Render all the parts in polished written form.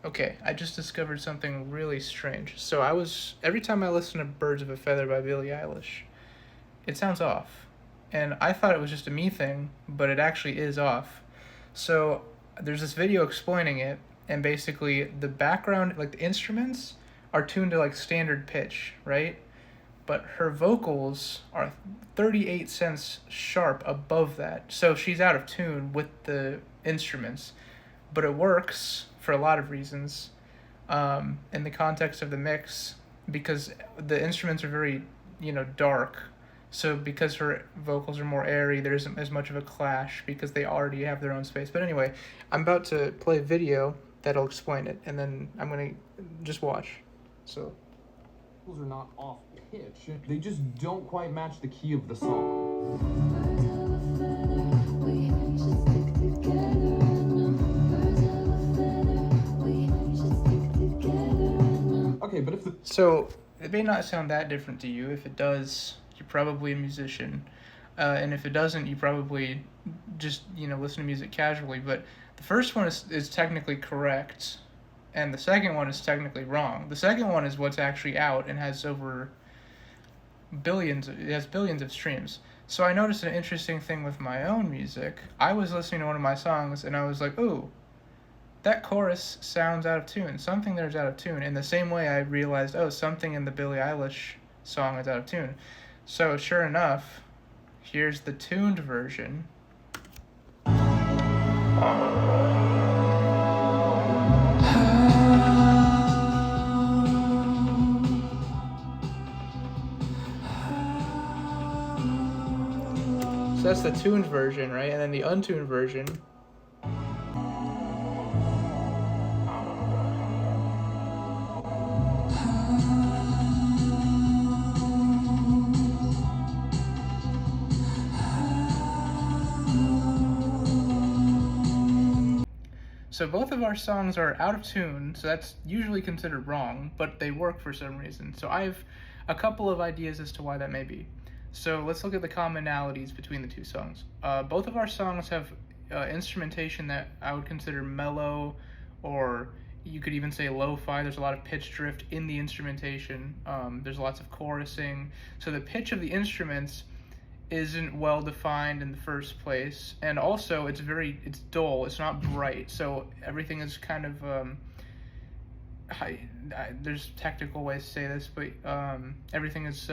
Okay, I just discovered something really strange. So every time I listen to Birds of a Feather by Billie Eilish, it sounds off. And I thought it was just a me thing, but it actually is off. So there's this video explaining it, and basically the background, like the instruments, are tuned to like standard pitch, right? But her vocals are 38 cents sharp above that. So she's out of tune with the instruments, but it works for a lot of reasons in the context of the mix because the instruments are very, dark. So because her vocals are more airy, there isn't as much of a clash because they already have their own space. But anyway, I'm about to play a video that'll explain it, and then I'm gonna just watch. So Vocals are not off pitch. They just don't quite match the key of the song. Okay, but if the So it may not sound that different to you. If it does, you're probably a musician, and if it doesn't, you probably just listen to music casually. But the first one is technically correct, and the second one is technically wrong. The second one is what's actually out and has over billions. It has billions of streams. So I noticed an interesting thing with my own music. I was listening to one of my songs, and I was like, "Ooh, that chorus sounds out of tune. Something there's out of tune." In the same way, I realized, oh, something in the Billie Eilish song is out of tune. So sure enough, here's the tuned version. So that's the tuned version, right? And then the untuned version. So both of our songs are out of tune, so that's usually considered wrong, but they work for some reason. So I have a couple of ideas as to why that may be. So let's look at the commonalities between the two songs. Both of our songs have instrumentation that I would consider mellow, or you could even say lo-fi. There's a lot of pitch drift in the instrumentation. There's lots of chorusing. So the pitch of the instruments isn't well defined in the first place, and also it's dull. It's not bright, so everything is kind of there's technical ways to say this, but everything is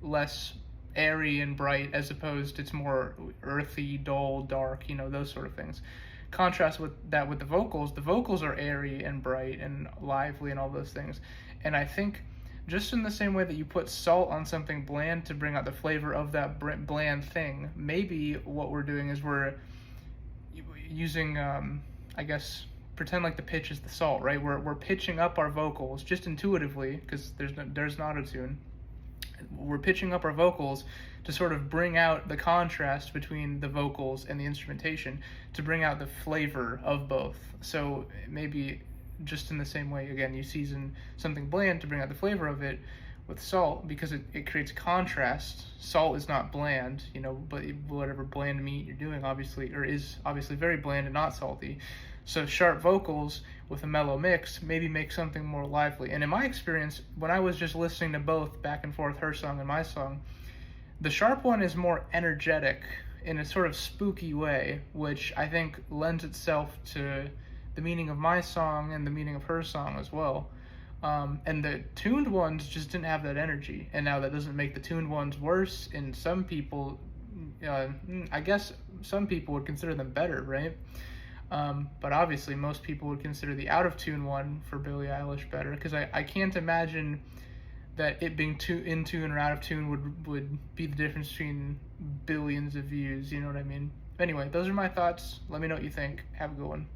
less airy and bright, as opposed to it's more earthy, dull, dark, those sort of things. Contrast with that with the vocals are airy and bright and lively and all those things. And I think just in the same way that you put salt on something bland to bring out the flavor of that bland thing, maybe what we're doing is we're using, I guess, pretend like the pitch is the salt, right? We're pitching up our vocals just intuitively, because there's an auto-tune. We're pitching up our vocals to sort of bring out the contrast between the vocals and the instrumentation, to bring out the flavor of both. So maybe just in the same way, again, you season something bland to bring out the flavor of it with salt, because it creates contrast. Salt is not bland, but whatever bland meat you're doing is obviously very bland and not salty. So sharp vocals with a mellow mix maybe make something more lively. And in my experience, when I was just listening to both back and forth, her song and my song, the sharp one is more energetic in a sort of spooky way, which I think lends itself to the meaning of my song and the meaning of her song as well. And the tuned ones just didn't have that energy. And now that doesn't make the tuned ones worse. And some people, I guess some people would consider them better, right? But obviously most people would consider the out of tune one for Billie Eilish better, because I can't imagine that it being in tune or out of tune would be the difference between billions of views, you know what I mean? Anyway, those are my thoughts. Let me know what you think. Have a good one.